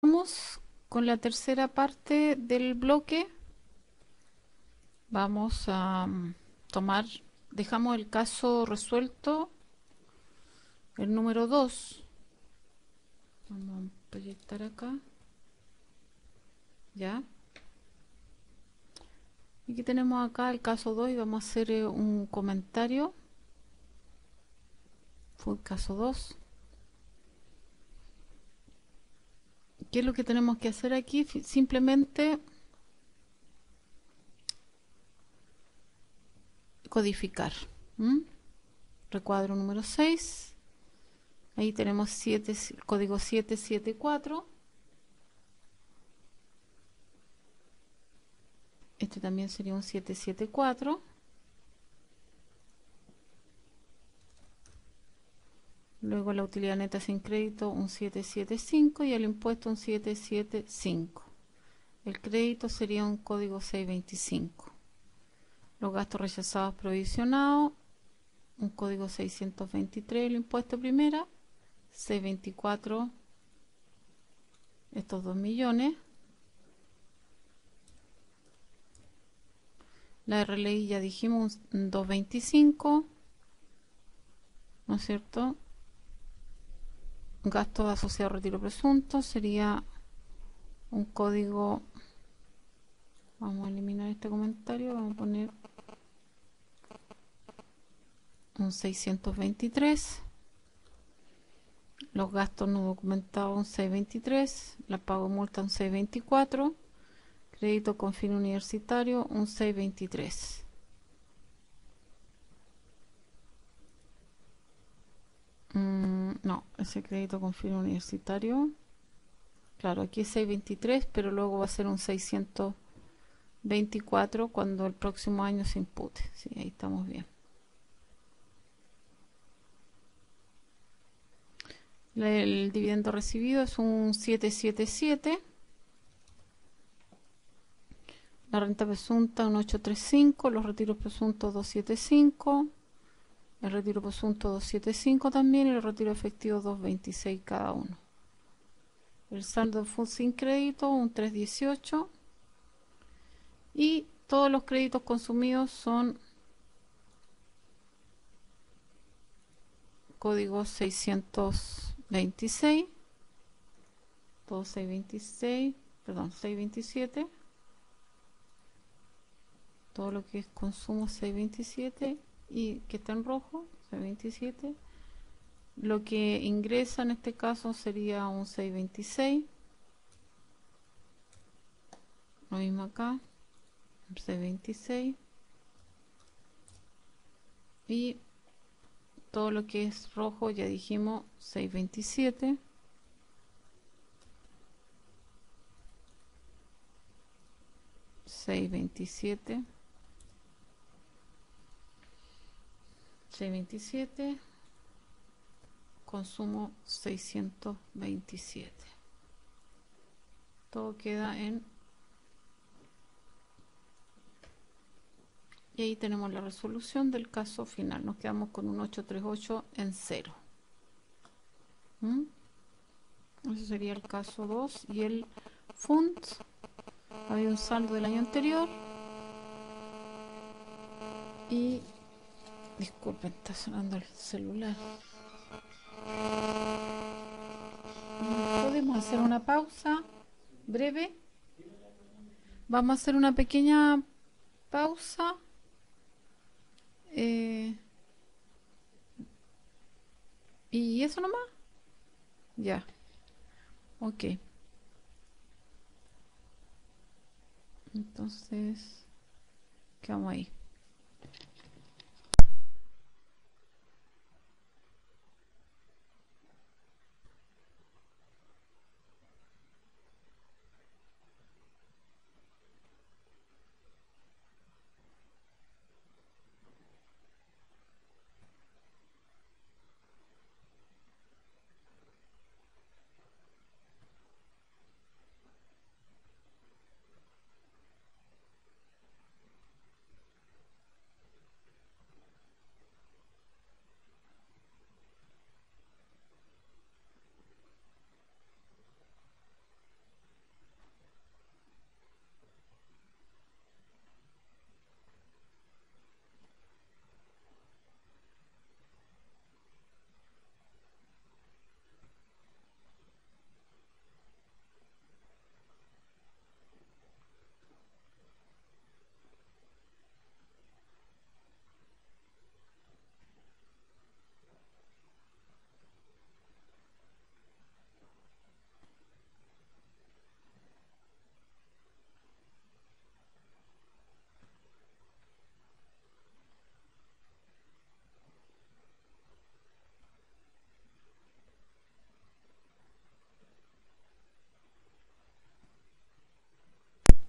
Vamos con la tercera parte del bloque. Vamos a tomar, dejamos el caso resuelto, el número 2. Vamos a proyectar acá. Ya. Y aquí tenemos acá el caso 2 y vamos a hacer un comentario. Fue el caso 2. ¿Qué es lo que tenemos que hacer aquí? Simplemente codificar. ¿Mm? Recuadro número 6. Ahí tenemos código 774. Este también sería un 774. Luego la utilidad neta sin crédito un 775 y el impuesto un 775. El crédito sería un código 625. Los gastos rechazados provisionados, un código 623. El impuesto primera, 624. Estos 2 millones. La RLI ya dijimos un 225. ¿No es cierto? Gastos asociados a retiro presunto sería un código. Vamos a eliminar este comentario. Vamos a poner un 623. Los gastos no documentados un 623. La pago multa un 624. Crédito con fin universitario un 623. No, ese crédito con fin universitario. Claro, aquí es 623, pero luego va a ser un 624 cuando el próximo año se impute. Sí, ahí estamos bien. El dividendo recibido es un 777. La renta presunta un 835. Los retiros presuntos 275. El retiro presunto 275 también. Y el retiro efectivo 226 cada uno. El saldo sin crédito un 318. Y todos los créditos consumidos son código 626. Todo 626. Perdón, 627. Todo lo que es consumo 627 y que está en rojo 627. Lo que ingresa en este caso sería un 626. Lo mismo acá, 626. Y todo lo que es rojo ya dijimos 627. 627. 627. Consumo 627. Todo queda en. Y ahí tenemos la resolución del caso final. Nos quedamos con un 838 en 0. Ese sería el caso 2. Y el FUNT. Había un saldo del año anterior. Y. Disculpen, está sonando el celular. Podemos hacer una pausa breve. Vamos a hacer una pequeña pausa. ¿Y eso nomás? Ya. Ok. Entonces, quedamos ahí.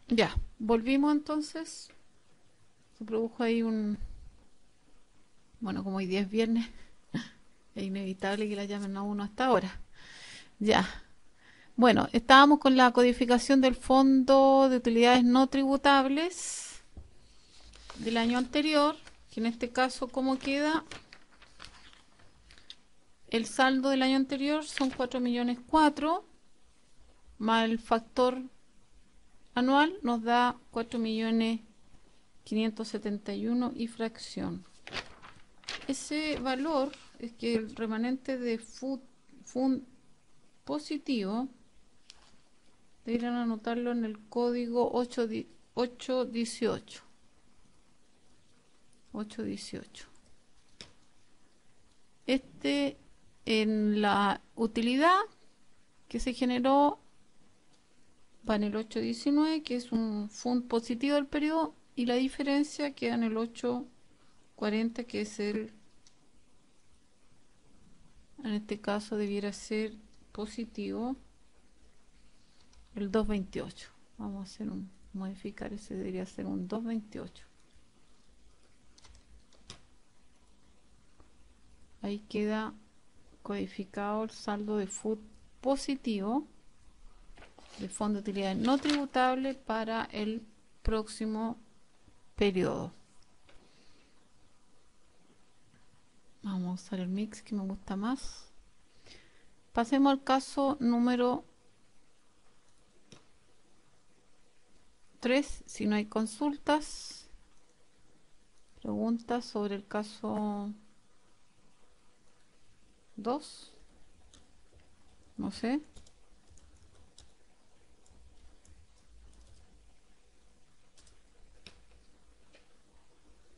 Ya, volvimos entonces. Se produjo ahí bueno, como hoy día es viernes, es inevitable que la llamen a uno hasta ahora. Ya. Bueno, estábamos con la codificación del Fondo de Utilidades No Tributables del año anterior, que en este caso, ¿cómo queda? El saldo del año anterior son 4.400.000 más el factor anual nos da 4.571.000 y fracción. Ese valor es que el remanente de FUN positivo deberían anotarlo en el código 818. 818. Este en la utilidad que se generó va en el 819, que es un FUN positivo del periodo, y la diferencia queda en el 840, que es en este caso debiera ser positivo, el 228. Vamos a hacer modificar ese, debería ser un 228. Ahí queda codificado el saldo de FUT positivo de fondo de utilidad no tributable para el próximo periodo. Vamos a usar el mix que me gusta más. Pasemos al caso número 3. Si no hay consultas, preguntas sobre el caso 2. No sé.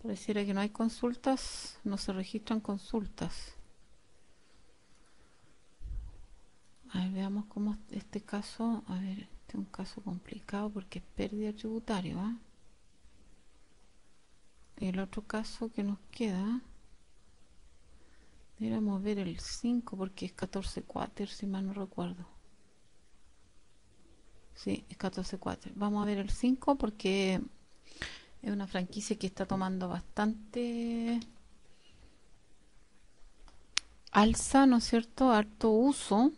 Pareciera que no hay consultas, no se registran consultas. A ver, veamos cómo este caso, a ver, este es un caso complicado porque es pérdida tributaria, ¿eh? El otro caso que nos queda, deberíamos ver el 5 porque es 14.4, si mal no recuerdo. Sí, es 14.4. Vamos a ver el 5 porque es una franquicia que está tomando bastante alza, ¿no es cierto? Harto uso.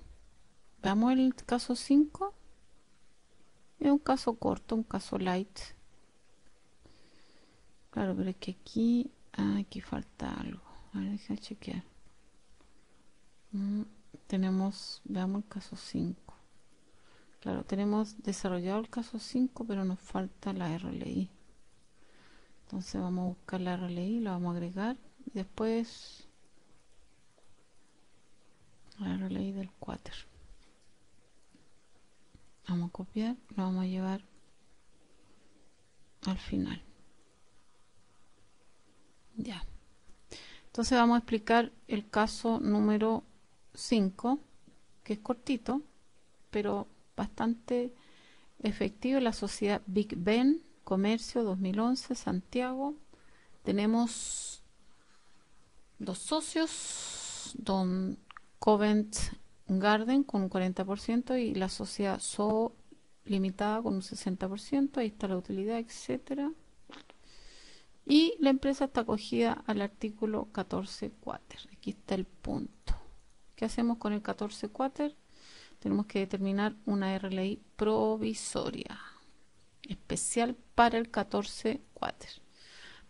Veamos el caso 5. Es un caso corto, un caso light. Claro, pero es que aquí falta algo. A ver, déjame chequear. Veamos el caso 5. Claro, tenemos desarrollado el caso 5, pero nos falta la RLI. Entonces vamos a buscar la RLI, la vamos a agregar. Y después la RLI del 4. Vamos a copiar, lo vamos a llevar al final. Ya. Entonces vamos a explicar el caso número 5, que es cortito, pero bastante efectivo. La sociedad Big Ben Comercio 2011, Santiago. Tenemos dos socios, Don Covent Garden con un 40% y la sociedad SO Limitada con un 60%. Ahí está la utilidad, etcétera. Y la empresa está acogida al artículo 14.4. Aquí está el punto. ¿Qué hacemos con el 14.4? Tenemos que determinar una RLI provisoria especial para el 14.4.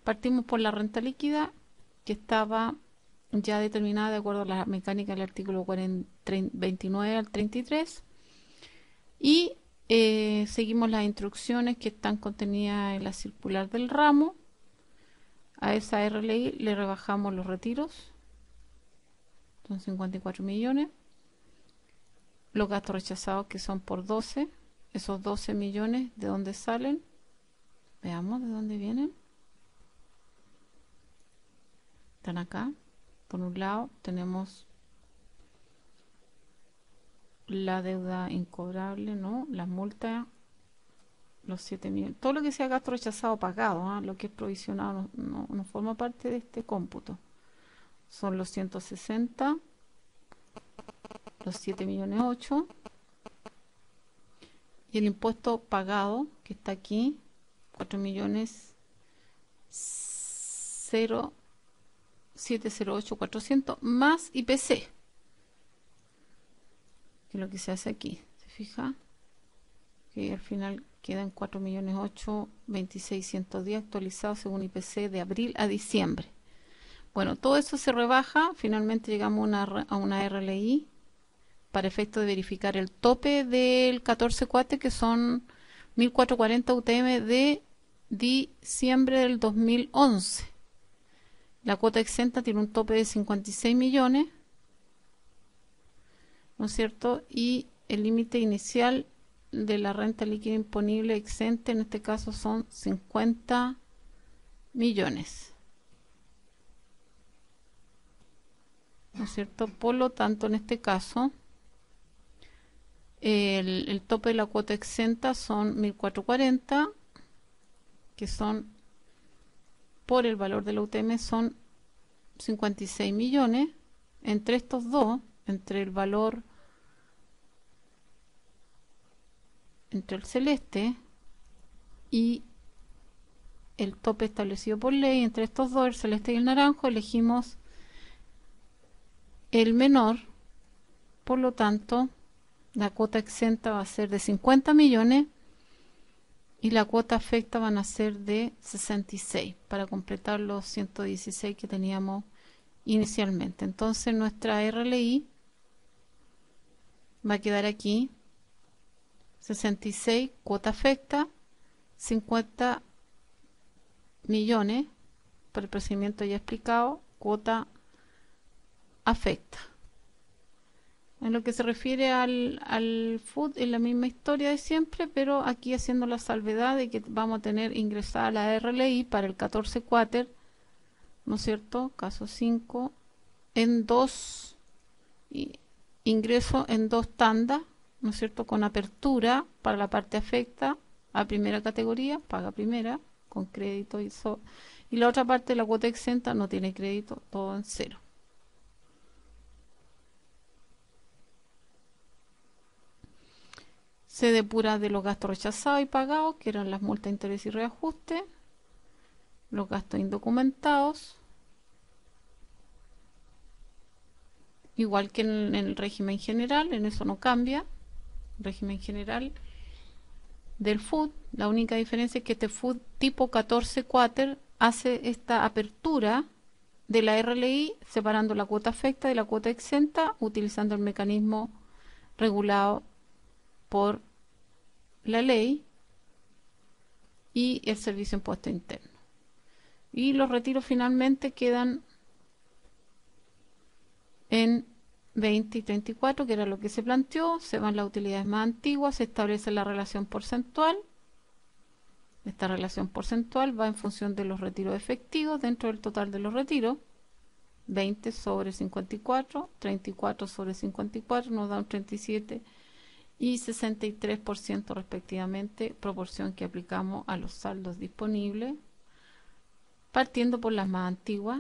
Partimos por la renta líquida, que estaba ya determinada de acuerdo a la mecánica del artículo 29 al 33. Y seguimos las instrucciones que están contenidas en la circular del ramo. A esa RLI le rebajamos los retiros, son 54 millones. Los gastos rechazados, que son por 12, esos 12 millones, ¿de dónde salen? Veamos de dónde vienen. Están acá. Por un lado tenemos la deuda incobrable, ¿no? Las multas, los 7 millones. Todo lo que sea gasto rechazado pagado, lo que es provisionado no forma parte de este cómputo. Son los 160, los 7 millones 8 y el impuesto pagado, que que está aquí, 4.007.08.400 más IPC, que es lo que se hace aquí. ¿Se fija? Que al final quedan 4.008.26.110 actualizados según IPC de abril a diciembre. Bueno, todo eso se rebaja, finalmente llegamos a una RLI para efecto de verificar el tope del 14 cuate, que son 1.440 UTM de diciembre del 2011. La cuota exenta tiene un tope de 56 millones, ¿no es cierto? Y el límite inicial de la renta líquida imponible exenta en este caso son 50 millones. ¿No es cierto? Por lo tanto, en este caso, el tope de la cuota exenta son 1.440, que son, por el valor de la UTM, son 56 millones. Entre estos dos, entre el valor, entre el celeste y el tope establecido por ley, entre estos dos, el celeste y el naranjo, elegimos el menor. Por lo tanto, la cuota exenta va a ser de 50 millones y la cuota afecta van a ser de 66 para completar los 116 que teníamos inicialmente. Entonces nuestra RLI va a quedar aquí 66, cuota afecta, 50 millones por el procedimiento ya explicado, cuota afecta. En lo que se refiere al food, es la misma historia de siempre, pero aquí haciendo la salvedad de que vamos a tener ingresada la RLI para el 14 cuater, ¿no es cierto? Caso 5, en dos, ingreso en dos tandas, ¿no es cierto? Con apertura para la parte afecta a primera categoría, paga primera, con crédito y la otra parte, la cuota exenta, no tiene crédito, todo en cero. Se depura de los gastos rechazados y pagados, que eran las multas, interés y reajuste, los gastos indocumentados, igual que en el régimen general, en eso no cambia. El régimen general del FUD, la única diferencia es que este FUD tipo 14 cuater hace esta apertura de la RLI separando la cuota afecta de la cuota exenta, utilizando el mecanismo regulado por la ley y el servicio de impuesto interno. Y los retiros finalmente quedan en 20 y 34, que era lo que se planteó. Se van las utilidades más antiguas, se establece la relación porcentual. Esta relación porcentual va en función de los retiros efectivos dentro del total de los retiros. 20 sobre 54, 34 sobre 54 nos da un 37 y 63% respectivamente, proporción que aplicamos a los saldos disponibles, partiendo por las más antiguas,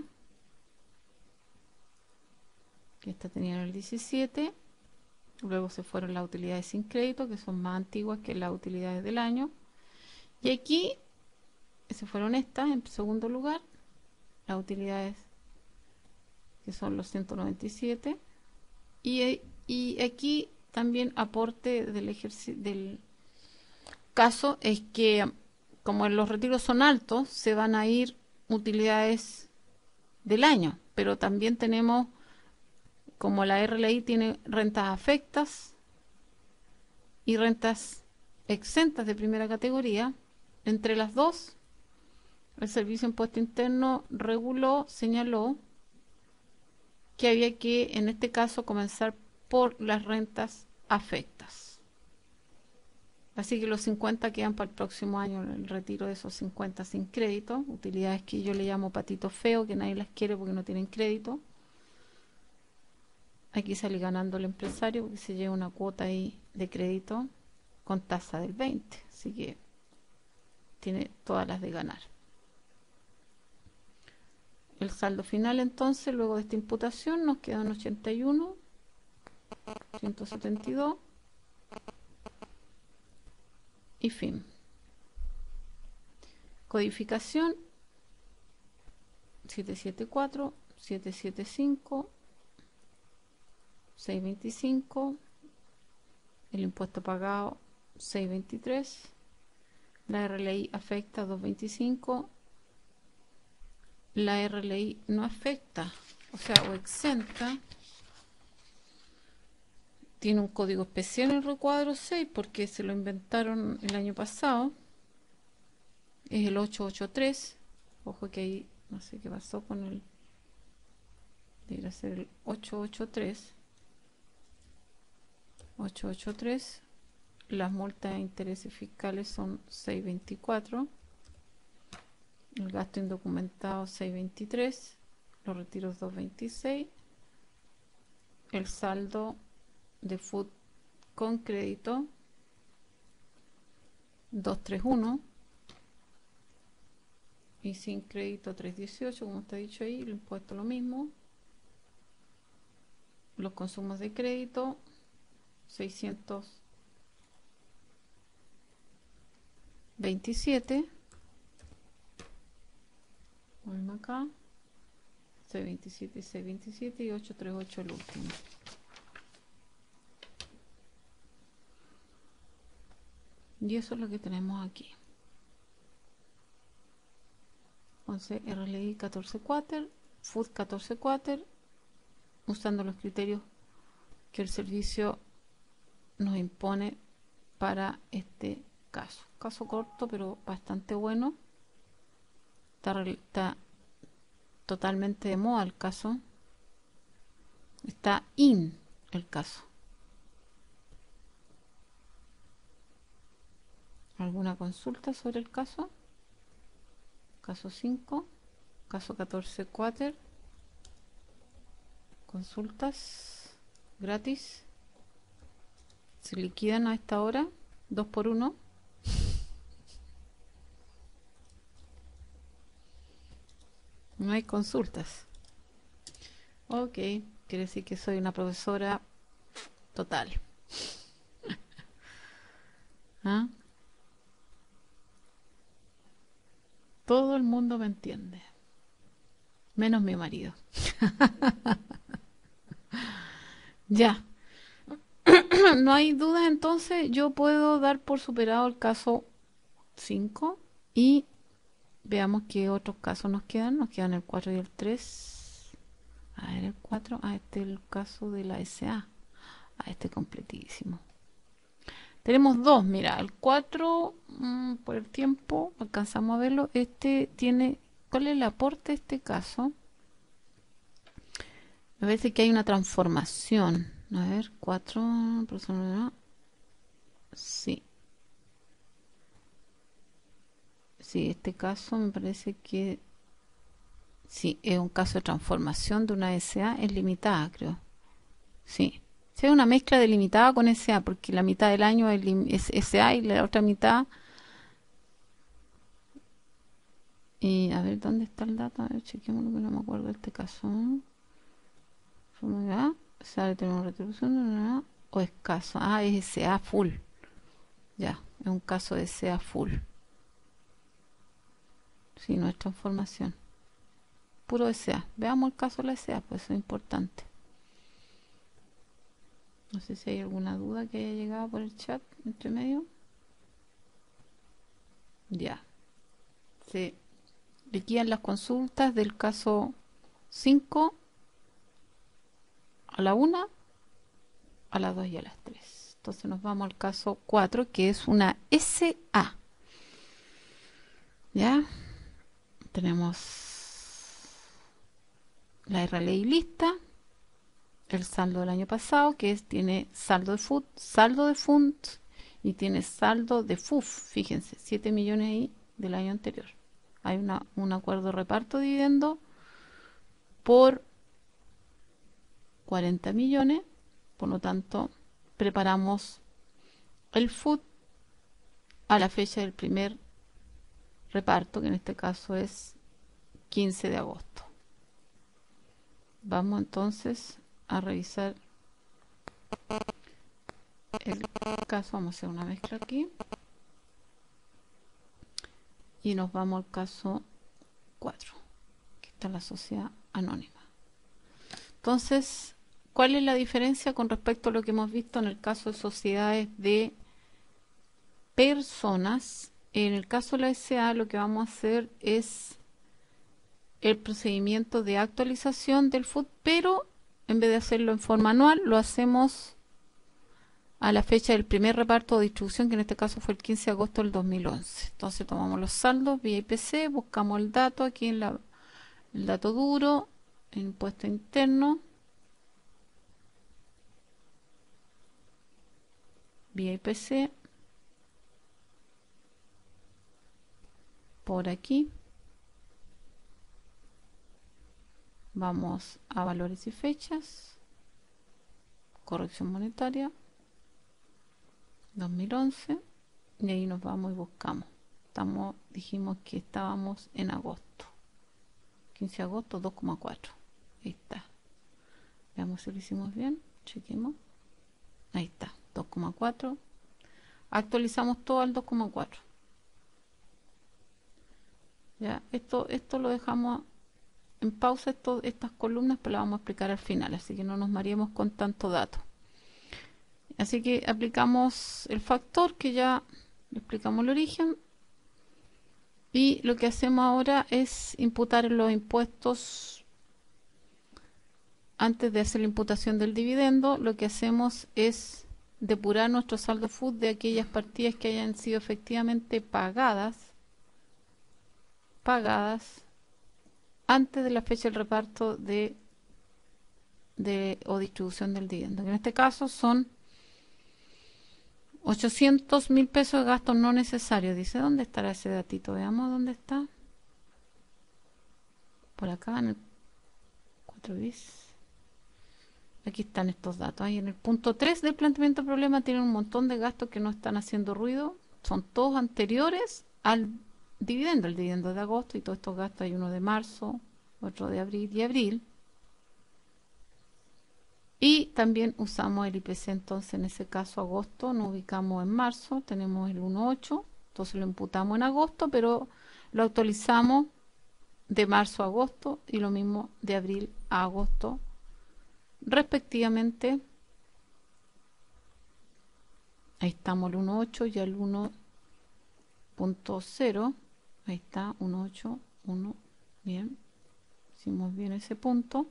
que esta tenían el 17, luego se fueron las utilidades sin crédito, que son más antiguas que las utilidades del año, y aquí se fueron estas en segundo lugar, las utilidades que son los 197, y aquí también aporte del caso es que como los retiros son altos, se van a ir utilidades del año, pero también tenemos, como la RLI tiene rentas afectas y rentas exentas de primera categoría, entre las dos, el Servicio de Impuesto Interno reguló, señaló que había que, en este caso, comenzar por las rentas afectas. Así que los 50 quedan para el próximo año, el retiro de esos 50 sin crédito, utilidades que yo le llamo patito feo, que nadie las quiere porque no tienen crédito. Aquí sale ganando el empresario porque se lleva una cuota ahí de crédito con tasa del 20, así que tiene todas las de ganar. El saldo final entonces, luego de esta imputación, nos quedan 81, 172 y fin. Codificación 774, 775, 625, el impuesto pagado 623, la RLI afecta 225, la RLI no afecta, o sea, o exenta, tiene un código especial en el recuadro 6 porque se lo inventaron el año pasado, es el 883, ojo que ahí no sé qué pasó con el, debería ser el 883, 883, las multas de intereses fiscales son 624, el gasto indocumentado 623, los retiros 226, el saldo de food con crédito 231 y sin crédito 318, como está dicho ahí, el impuesto lo mismo, los consumos de crédito 627, volvemos acá, 627 y 627 y 838 el último. Y eso es lo que tenemos aquí. Entonces, RLI 14 cuater, Food 14 cuater, usando los criterios que el servicio nos impone para este caso. Caso corto, pero bastante bueno. Está totalmente de moda el caso. Está in el caso. ¿Alguna consulta sobre el caso? Caso 5, caso 14 cuater, consultas gratis, se liquidan a esta hora, 2 por 1. No hay consultas. Ok, quiere decir que soy una profesora total. ¿Ah? Todo el mundo me entiende, menos mi marido. Ya. No hay duda, entonces yo puedo dar por superado el caso 5 y veamos qué otros casos nos quedan. Nos quedan el 4 y el 3. A ver, el 4. Ah, este es el caso de la SA. Ah, este completísimo. Tenemos dos, mira, el 4, por el tiempo, alcanzamos a verlo. Este tiene, ¿cuál es el aporte de este caso? Me parece que hay una transformación. A ver, 4, personas. Sí. Sí, este caso me parece que sí, es un caso de transformación de una SA, es limitada, creo. Sí. Sí, es una mezcla de limitada con SA, porque la mitad del año es SA y la otra mitad. Y a ver, ¿dónde está el dato? A ver, chequemos lo que no me acuerdo de este caso. Formulidad, sale, tenemos retribución, o escaso. Ah, es SA full. Ya, es un caso de SA full. Sí, no es transformación. Puro SA. Veamos el caso de la SA, pues eso es importante. No sé si hay alguna duda que haya llegado por el chat entre medio. Ya. Se liquidan las consultas del caso 5 a la 1, a las 2 y a las 3. Entonces nos vamos al caso 4, que es una SA. ¿Ya? Tenemos la RLI lista, el saldo del año pasado, que tiene saldo de FUT, saldo de FUNT y tiene saldo de FUF. Fíjense, 7 millones ahí del año anterior. Hay un acuerdo de reparto de dividendo por 40 millones, por lo tanto preparamos el FUT a la fecha del primer reparto, que en este caso es 15 de agosto. Vamos entonces a revisar el caso. Vamos a hacer una mezcla aquí. y nos vamos al caso 4. Aquí está la sociedad anónima. Entonces, ¿cuál es la diferencia con respecto a lo que hemos visto en el caso de sociedades de personas? En el caso de la SA, lo que vamos a hacer es el procedimiento de actualización del FUT, pero en vez de hacerlo en forma anual, lo hacemos a la fecha del primer reparto o distribución, que en este caso fue el 15 de agosto del 2011. Entonces tomamos los saldos vía IPC, buscamos el dato aquí en el dato duro, el impuesto interno, vía IPC, por aquí. Vamos a valores y fechas, corrección monetaria, 2011, y ahí nos vamos y buscamos. Dijimos que estábamos en agosto, 15 de agosto, 2,4. Ahí está. Veamos si lo hicimos bien, chequemos. Ahí está, 2,4. Actualizamos todo al 2,4. Ya, esto lo dejamos en pausa, estas columnas, pero las vamos a explicar al final, así que no nos mareemos con tanto dato. Así que aplicamos el factor, que ya le explicamos el origen, y lo que hacemos ahora es imputar los impuestos. Antes de hacer la imputación del dividendo, lo que hacemos es depurar nuestro saldo FUT de aquellas partidas que hayan sido efectivamente pagadas antes de la fecha del reparto o distribución del dividendo, que en este caso son 800.000 pesos de gastos no necesarios. Dice, ¿dónde estará ese datito? Veamos dónde está. Por acá en el 4 bis. Aquí están estos datos. Ahí en el punto 3 del planteamiento de problema tienen un montón de gastos que no están haciendo ruido. Son todos anteriores al dividendo, el dividendo de agosto, y todos estos gastos. Hay uno de marzo, otro de abril y abril. Y también usamos el IPC, entonces en ese caso agosto nos ubicamos en marzo, tenemos el 1.8, entonces lo imputamos en agosto, pero lo actualizamos de marzo a agosto y lo mismo de abril a agosto respectivamente. Ahí estamos el 1.8 y el 1.0, ahí está 1.8, 1, bien, hicimos bien ese punto.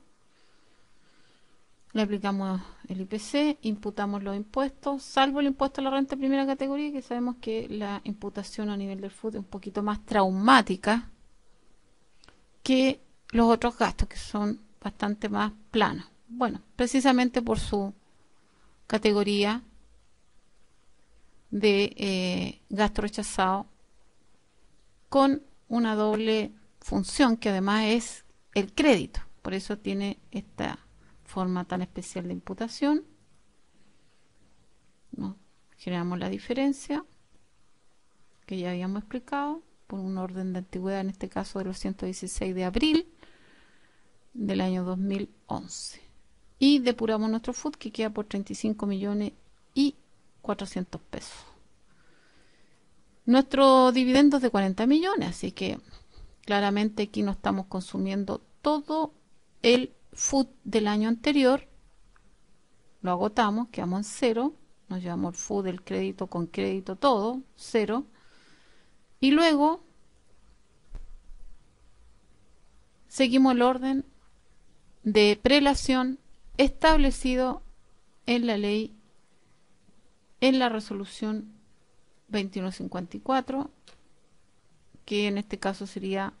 Le aplicamos el IPC, imputamos los impuestos, salvo el impuesto a la renta de primera categoría, que sabemos que la imputación a nivel del FUT es un poquito más traumática que los otros gastos, que son bastante más planos. Bueno, precisamente por su categoría de gasto rechazado, con una doble función que además es el crédito. Por eso tiene esta forma tan especial de imputación. ¿No? Generamos la diferencia que ya habíamos explicado por un orden de antigüedad, en este caso de los 116 de abril del año 2011, y depuramos nuestro FUT, que queda por 35.400.000 pesos. Nuestro dividendo es de 40 millones, así que claramente aquí no estamos consumiendo todo el FUT del año anterior, lo agotamos, quedamos en cero, nos llevamos el FUT del crédito con crédito todo, cero, y luego seguimos el orden de prelación establecido en la ley, en la resolución 2154, que en este caso sería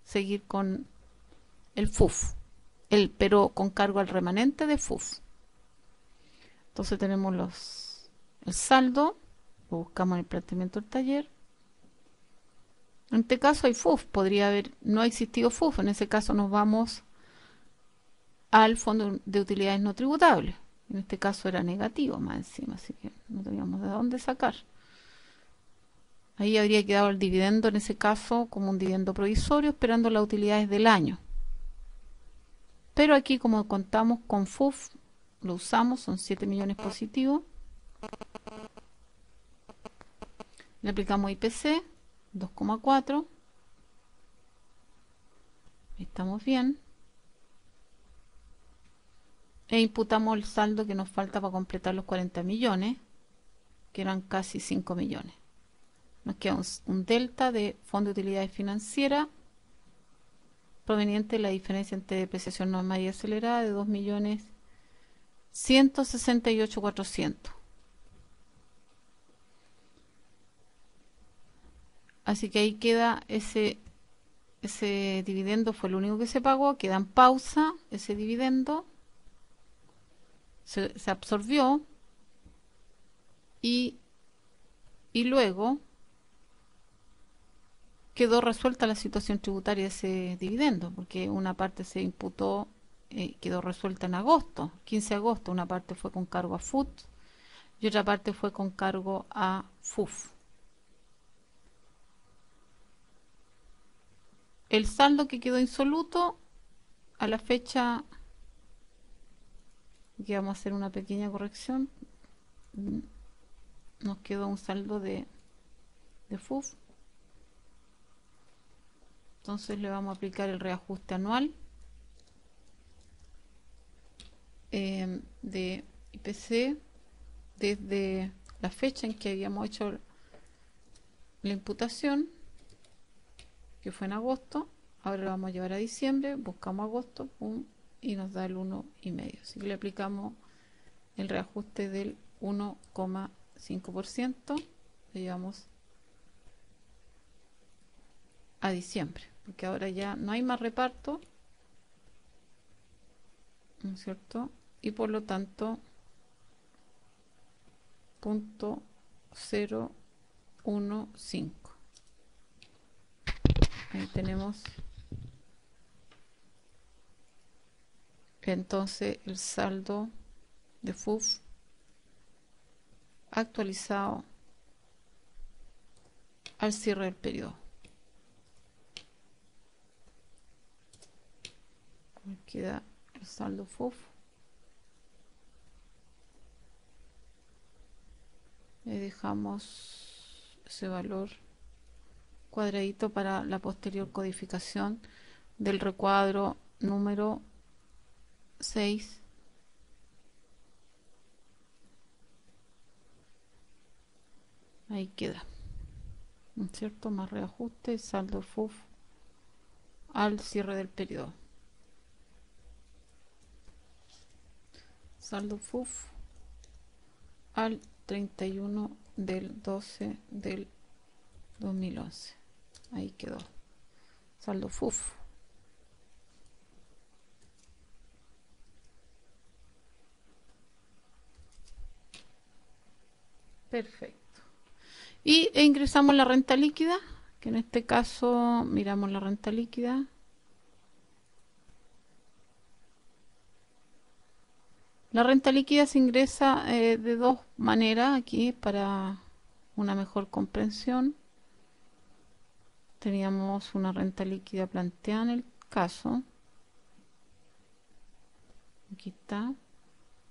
seguir con el FUF, pero con cargo al remanente de FUF. Entonces tenemos el saldo, lo buscamos en el planteamiento del taller. En este caso hay FUF, no ha existido FUF, en ese caso nos vamos al fondo de utilidades no tributables. En este caso era negativo más encima, así que no teníamos de dónde sacar. Ahí habría quedado el dividendo en ese caso como un dividendo provisorio, esperando las utilidades del año. Pero aquí, como contamos con FUF, lo usamos, son 7 millones positivos. Le aplicamos IPC 2,4 estamos bien. E imputamos el saldo que nos falta para completar los 40 millones, que eran casi 5 millones. Nos queda un delta de fondo de utilidades financieras proveniente de la diferencia entre depreciación normal y acelerada de 2.168.400. Así que ahí queda ese dividendo, fue el único que se pagó, queda en pausa ese dividendo, se absorbió y luego quedó resuelta la situación tributaria de ese dividendo, porque una parte se imputó, quedó resuelta en agosto, 15 de agosto, una parte fue con cargo a FUT y otra parte fue con cargo a FUF. El saldo que quedó insoluto a la fecha, aquí vamos a hacer una pequeña corrección, nos quedó un saldo de FUF. Entonces le vamos a aplicar el reajuste anual de IPC desde la fecha en que habíamos hecho la imputación, que fue en agosto. Ahora lo vamos a llevar a diciembre, buscamos agosto, pum, y nos da el 1,5. Así que le aplicamos el reajuste del 1,5%, lo llevamos a diciembre, porque ahora ya no hay más reparto, ¿no es cierto? Y por lo tanto 0,015. Ahí tenemos entonces el saldo de FUF actualizado al cierre del periodo. Me queda el saldo FUF. Le dejamos ese valor cuadradito para la posterior codificación del recuadro número 6. Ahí queda, ¿no es cierto? Más reajuste, saldo FUF al cierre del periodo. Saldo FUF al 31 del 12 del 2011. Ahí quedó. Saldo FUF. Perfecto. Y ingresamos la renta líquida, que en este caso miramos la renta líquida. La renta líquida se ingresa de dos maneras aquí para una mejor comprensión. Teníamos una renta líquida planteada en el caso. Aquí está,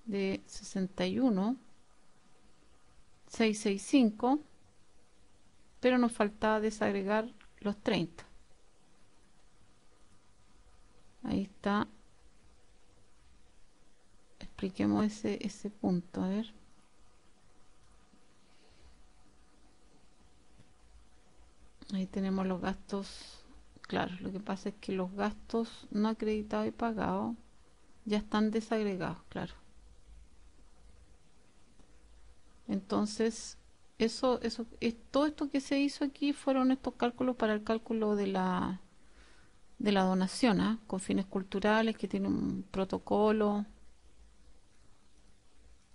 de 61.665, pero nos faltaba desagregar los 30. Ahí está. Expliquemos ese punto, a ver. Ahí tenemos los gastos. Claro, lo que pasa es que los gastos no acreditados y pagados ya están desagregados, claro. Entonces, todo esto que se hizo aquí fueron estos cálculos para el cálculo de la donación, con fines culturales, que tiene un protocolo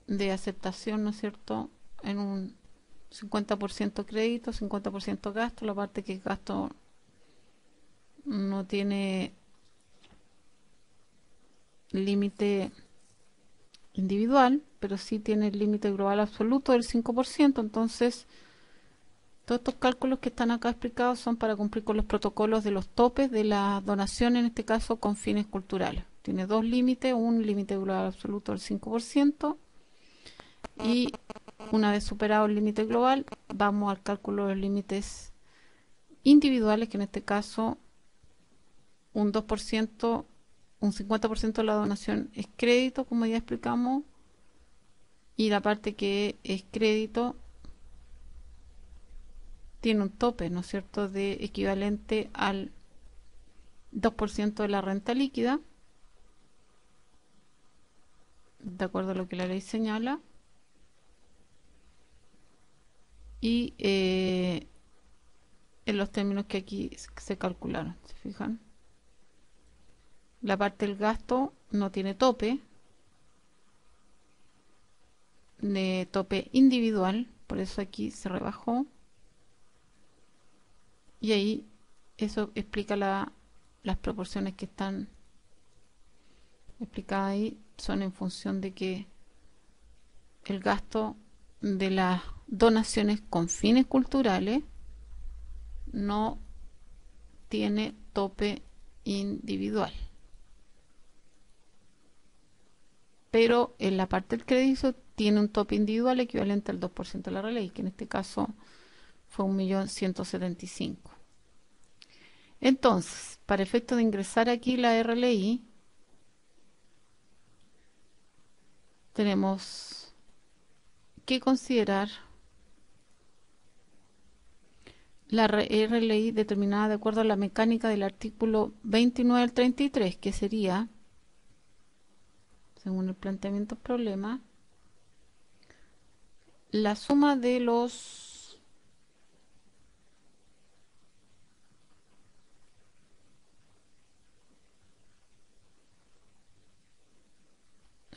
de aceptación, ¿no es cierto?, en un 50% crédito, 50% gasto. La parte que es gasto no tiene límite individual, pero sí tiene el límite global absoluto del 5%. Entonces, todos estos cálculos que están acá explicados son para cumplir con los protocolos de los topes de la donación, en este caso con fines culturales. Tiene dos límites, un límite global absoluto del 5%, y una vez superado el límite global, vamos al cálculo de los límites individuales, que en este caso un 2%, un 50% de la donación es crédito, como ya explicamos, y la parte que es crédito tiene un tope, ¿no es cierto?, de equivalente al 2% de la renta líquida, de acuerdo a lo que la ley señala, y en los términos que aquí se calcularon, ¿se fijan? La parte del gasto no tiene tope, de tope individual, por eso aquí se rebajó, y ahí eso explica las proporciones que están explicadas ahí, son en función de que el gasto de las donaciones con fines culturales no tiene tope individual, pero en la parte del crédito tiene un tope individual equivalente al 2% de la RLI, que en este caso fue 1.175.000. Entonces, para efecto de ingresar aquí la RLI, tenemos que considerar la RLI determinada de acuerdo a la mecánica del artículo 29 al 33, que sería, según el planteamiento del problema, la suma de los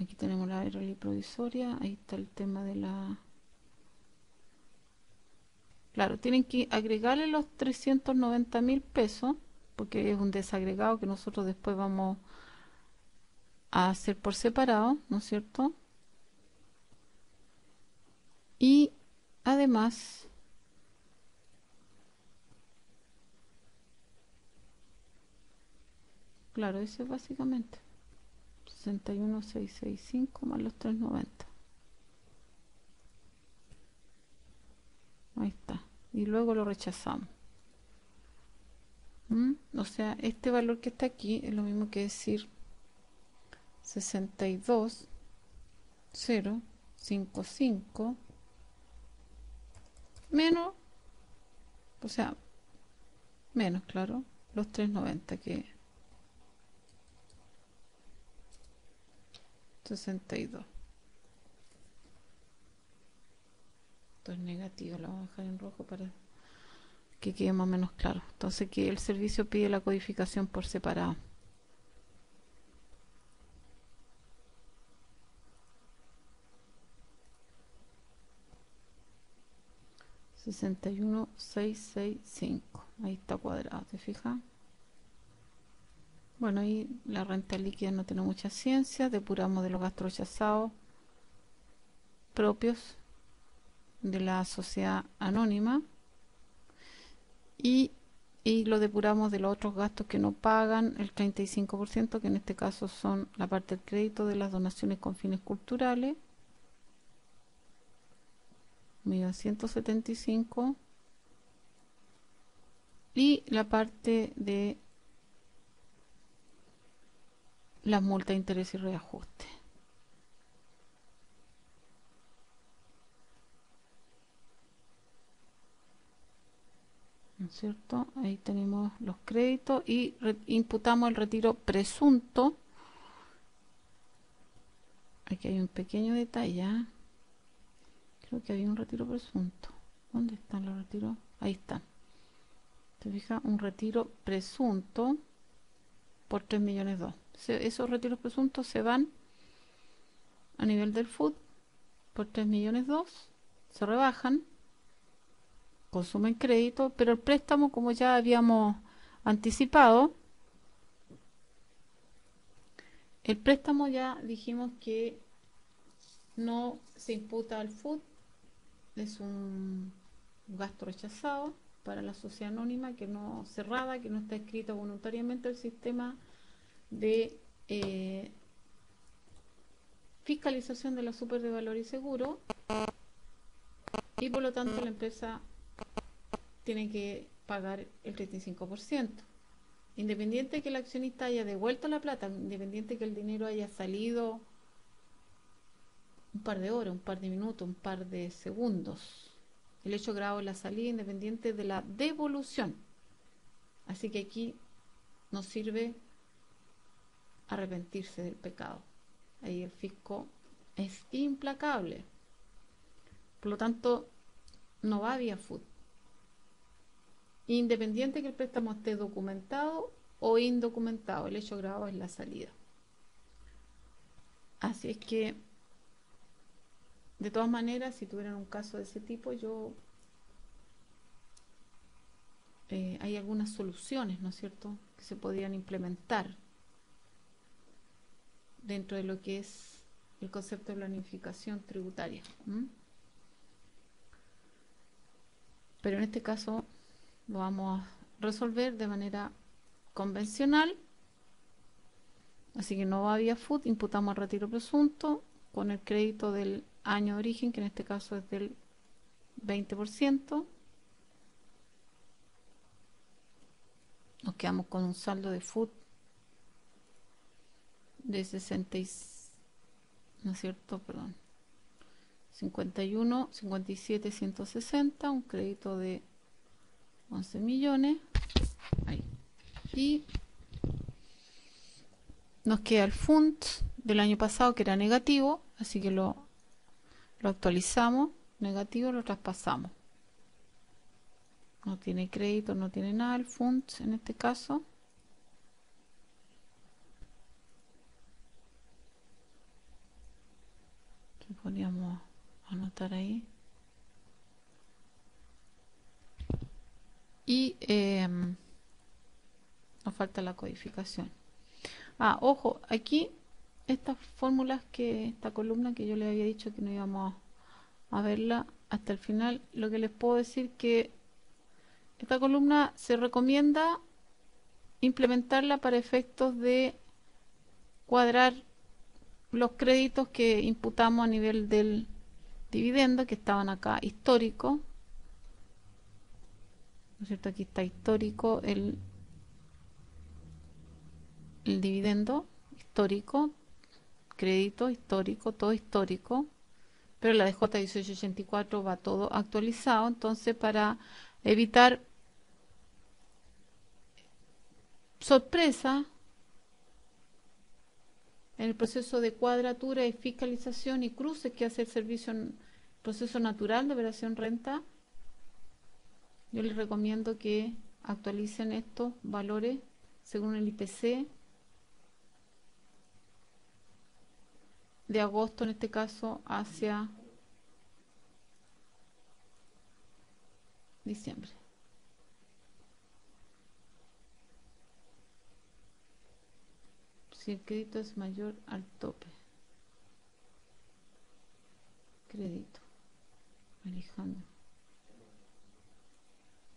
aquí tenemos la RLI provisoria, ahí está el tema de la... Claro, tienen que agregarle los 390.000 pesos, porque es un desagregado que nosotros después vamos a hacer por separado, ¿no es cierto? Y además claro, eso es básicamente 61.665 más los 390. Ahí está. Y luego lo rechazamos. O sea, este valor que está aquí es lo mismo que decir 62.055 menos, o sea, menos, claro, los 390, que 62. Esto es negativo, lo vamos a dejar en rojo para que quede más o menos claro. Entonces, que el servicio pide la codificación por separado. 61.665. Ahí está cuadrado, ¿te fijas? Bueno, ahí la renta líquida no tiene mucha ciencia. Depuramos de los gastos rechazados propios de la sociedad anónima y lo depuramos de los otros gastos que no pagan el 35%, que en este caso son la parte del crédito de las donaciones con fines culturales, 1.175.000, y la parte de las multas, interés y reajuste. ¿No es cierto? Ahí tenemos los créditos y imputamos el retiro presunto. Aquí hay un pequeño detalle. Creo que había un retiro presunto. ¿Dónde están los retiros? Ahí están. ¿Te fijas? Un retiro presunto por 3.200.000. Esos retiros presuntos se van a nivel del FUD por 3.200.000. Se rebajan, consumen crédito, pero el préstamo, como ya habíamos anticipado, el préstamo ya dijimos que no se imputa al FUD, es un gasto rechazado para la sociedad anónima que no cerrada, que no está inscrita voluntariamente al sistema de fiscalización de la super de valor y seguro, y por lo tanto la empresa tiene que pagar el 35%. Independiente de que el accionista haya devuelto la plata, independiente de que el dinero haya salido un par de horas, un par de minutos, un par de segundos. El hecho grabado es la salida independiente de la devolución. Así que aquí nos sirve arrepentirse del pecado. Ahí el fisco es implacable. Por lo tanto, no va vía FUT. Independiente que el préstamo esté documentado o indocumentado, el hecho grabado es la salida. Así es que, de todas maneras, si tuvieran un caso de ese tipo, hay algunas soluciones, ¿no es cierto?, que se podrían implementar dentro de lo que es el concepto de planificación tributaria. Pero en este caso lo vamos a resolver de manera convencional. Así que no va vía FUT, imputamos el retiro presunto con el crédito del año de origen, que en este caso es del 20%. Nos quedamos con un saldo de FUT de 60, ¿no es cierto? Perdón. 51, 57, 160, un crédito de 11 millones. Ahí. Y nos queda el FUNT del año pasado, que era negativo, así que lo actualizamos. Negativo, lo traspasamos. No tiene crédito, no tiene nada el FUNT en este caso. ¿Qué podríamos anotar ahí? Y nos falta la codificación. Ojo, aquí estas fórmulas, esta columna que yo les había dicho que no íbamos a verla hasta el final, lo que les puedo decir que esta columna se recomienda implementarla para efectos de cuadrar los créditos que imputamos a nivel del dividendo, que estaban acá histórico, ¿no es cierto? Aquí está histórico el dividendo histórico, crédito histórico, todo histórico, pero la DJ 1884 va todo actualizado. Entonces, para evitar sorpresa en el proceso de cuadratura y fiscalización y cruces que hace el servicio en proceso natural de operación renta, yo les recomiendo que actualicen estos valores según el IPC de agosto, en este caso, hacia diciembre. Si el crédito es mayor al tope. Crédito. Alejandro.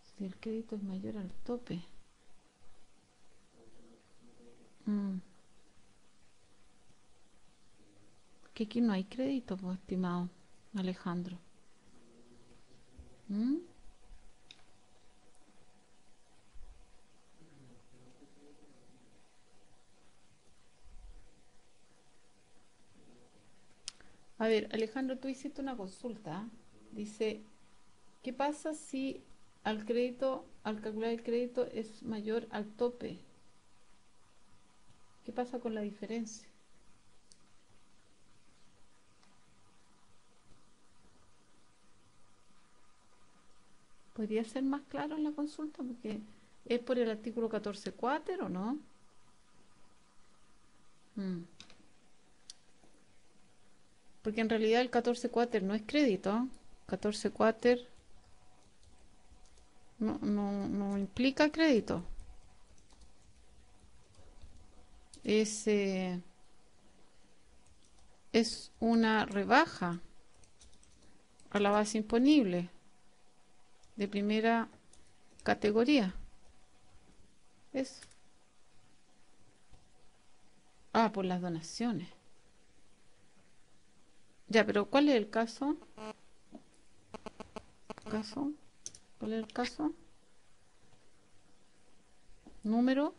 Si el crédito es mayor al tope. Que aquí no hay crédito, pues, estimado Alejandro. A ver, Alejandro, tú hiciste una consulta. Dice, ¿qué pasa si al calcular el crédito es mayor al tope? ¿Qué pasa con la diferencia? ¿Podría ser más claro en la consulta? Porque es por el artículo 14.4, ¿o no? Porque en realidad el 14.4 no es crédito. 14.4 no implica crédito. Es una rebaja a la base imponible de primera categoría. Eso. Por las donaciones. Ya, pero ¿cuál es el caso? ¿Cuál es el caso? Número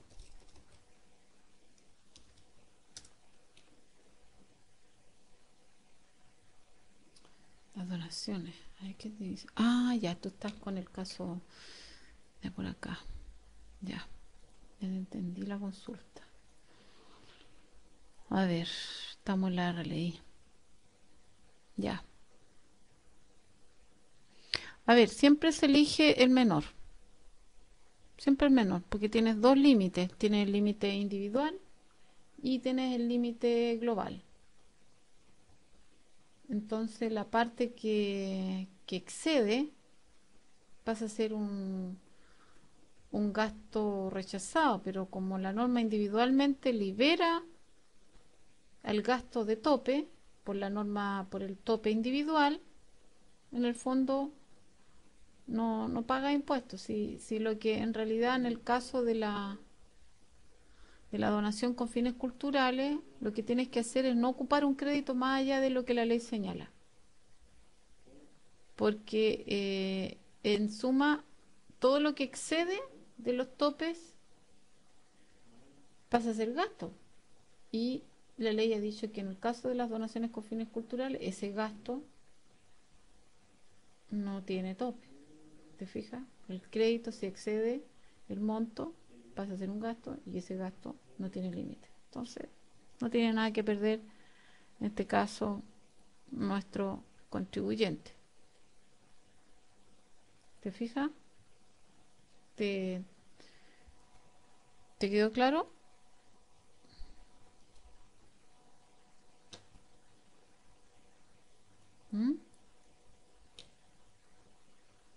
Las donaciones. A ver, ¿qué te dice? Ah, ya, tú estás con el caso de por acá. Ya, ya entendí la consulta. A ver, estamos en la RLI. Ya. A ver, siempre se elige el menor. Siempre el menor, porque tienes dos límites. Tienes el límite individual y tienes el límite global. Entonces la parte que excede pasa a ser un gasto rechazado, pero como la norma individualmente libera al gasto de tope por la norma, por el tope individual, en el fondo no paga impuestos. Si lo que en realidad en el caso de la donación con fines culturales, lo que tienes que hacer es no ocupar un crédito más allá de lo que la ley señala. Porque en suma, todo lo que excede de los topes pasa a ser gasto. Y la ley ha dicho que en el caso de las donaciones con fines culturales, ese gasto no tiene tope. ¿Te fijas? El crédito, si excede el monto, pasa a ser un gasto y ese gasto no tiene límite. Entonces, no tiene nada que perder, en este caso, nuestro contribuyente. ¿Te fijas? ¿Te, te quedó claro? ¿Mm?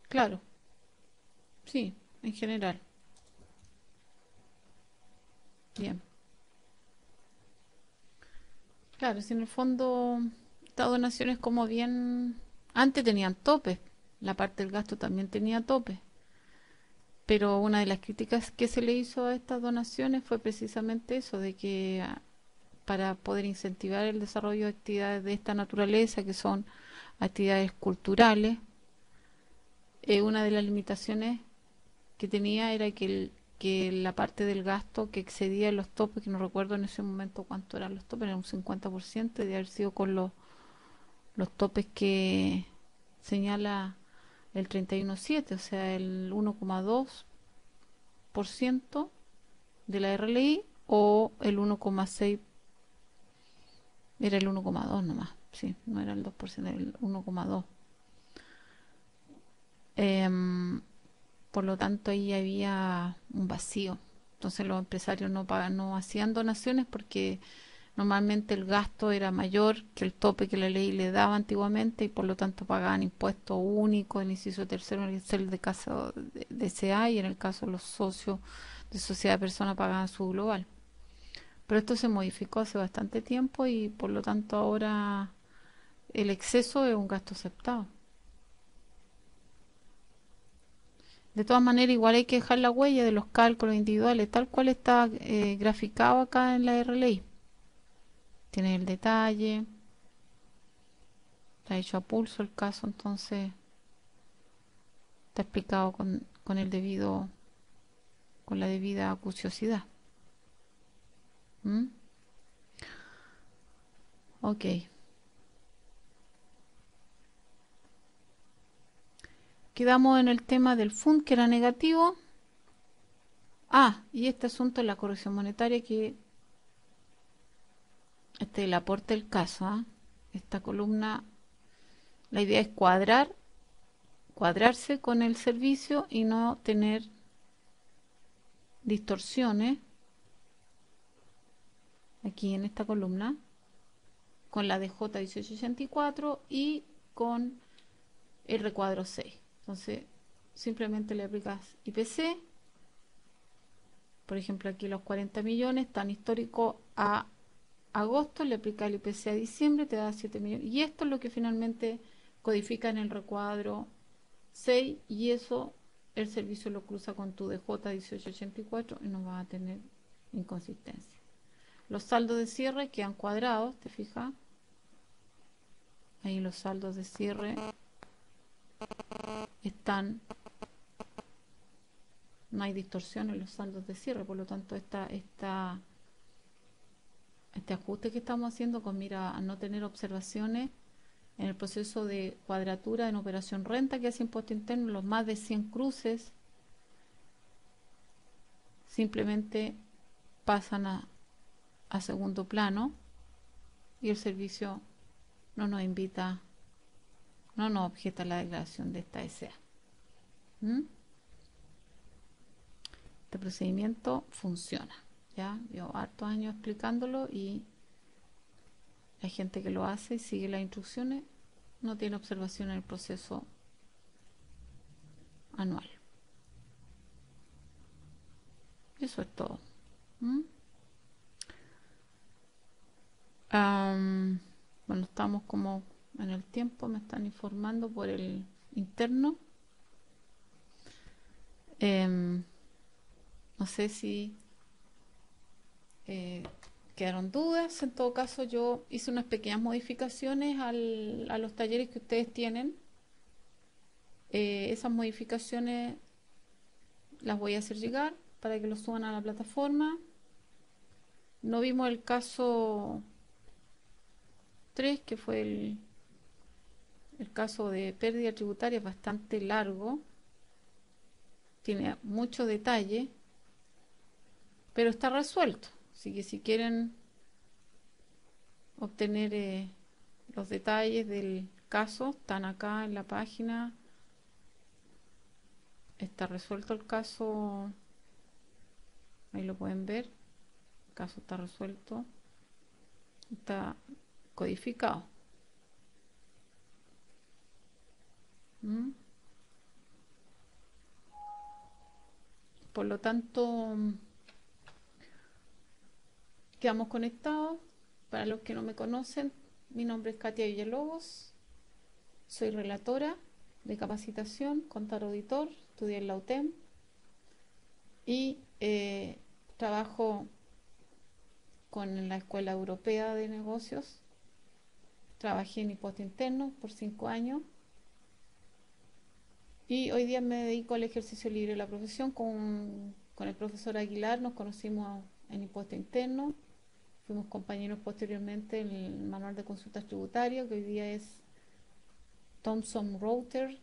Claro, sí, en general. Bien. Claro, si en el fondo estas donaciones como bien antes tenían topes, la parte del gasto también tenía topes, pero una de las críticas que se le hizo a estas donaciones fue precisamente eso, de que para poder incentivar el desarrollo de actividades de esta naturaleza, que son actividades culturales, una de las limitaciones que tenía era que la parte del gasto que excedía los topes, que no recuerdo en ese momento cuánto eran los topes, era un 50%, de haber sido con los topes que señala el 31.7, o sea, el 1,2% de la RLI o el 1,6, era el 1,2 nomás, sí, no era el 2%, era el 1,2. Por lo tanto, ahí había un vacío. Entonces los empresarios no hacían donaciones porque normalmente el gasto era mayor que el tope que la ley le daba antiguamente y por lo tanto pagaban impuestos únicos en el inciso tercero, en el de caso de SA, y en el caso de los socios de sociedad de personas pagaban su global. Pero esto se modificó hace bastante tiempo y por lo tanto ahora el exceso es un gasto aceptado. De todas maneras, igual hay que dejar la huella de los cálculos individuales, tal cual está graficado acá en la RLI. Tiene el detalle, está hecho a pulso el caso, entonces está explicado con la debida acuciosidad. ¿Mm? Ok. Quedamos en el tema del FUND, que era negativo. Ah, y este asunto es la corrección monetaria, que este es el aporte del caso. ¿Ah? Esta columna, la idea es cuadrarse con el servicio y no tener distorsiones aquí en esta columna con la DJ 1884 y con el recuadro 6. Entonces, simplemente le aplicas IPC. Por ejemplo, aquí los 40 millones están históricos a agosto, le aplica el IPC a diciembre, te da 7 millones. Y esto es lo que finalmente codifica en el recuadro 6 y eso el servicio lo cruza con tu DJ 1884 y no va a tener inconsistencia. Los saldos de cierre quedan cuadrados, ¿te fijas? Ahí los saldos de cierre están, no hay distorsión en los saldos de cierre, por lo tanto este ajuste que estamos haciendo con mira a no tener observaciones en el proceso de cuadratura en operación renta que hace impuesto interno, los más de 100 cruces simplemente pasan a segundo plano y el servicio no nos invita, no nos objeta la declaración de esta SA. ¿Mm? Este procedimiento funciona. Ya llevo hartos años explicándolo y hay gente que lo hace y sigue las instrucciones, no tiene observación en el proceso anual. Eso es todo. ¿Mm? Bueno, estamos como en el tiempo, me están informando por el interno. No sé si quedaron dudas. En todo caso, yo hice unas pequeñas modificaciones a los talleres que ustedes tienen. Esas modificaciones las voy a hacer llegar para que lo suban a la plataforma. No vimos el caso 3, que fue el caso de pérdida tributaria, bastante largo. Tiene mucho detalle, pero está resuelto. Así que si quieren obtener los detalles del caso, están acá en la página. Está resuelto el caso, ahí lo pueden ver. El caso está resuelto, está codificado. ¿Mm? Por lo tanto, quedamos conectados. Para los que no me conocen, mi nombre es Katia Villalobos, soy relatora de capacitación, contador auditor, estudié en la UTEM y trabajo con la Escuela Europea de Negocios. Trabajé en impuesto interno por 5 años y hoy día me dedico al ejercicio libre de la profesión. Con el profesor Aguilar nos conocimos en impuesto interno, fuimos compañeros posteriormente en el manual de consultas tributarias, que hoy día es Thomson Reuters.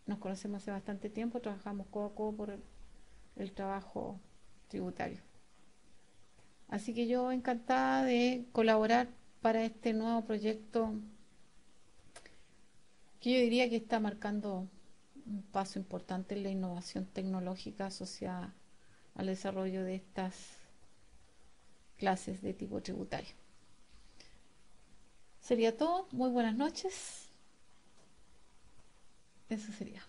Nos conocemos hace bastante tiempo, trabajamos codo a codo por el trabajo tributario. Así que yo encantada de colaborar para este nuevo proyecto que yo diría que está marcando un paso importante en la innovación tecnológica asociada al desarrollo de estas clases de tipo tributario. Sería todo. Muy buenas noches. Eso sería.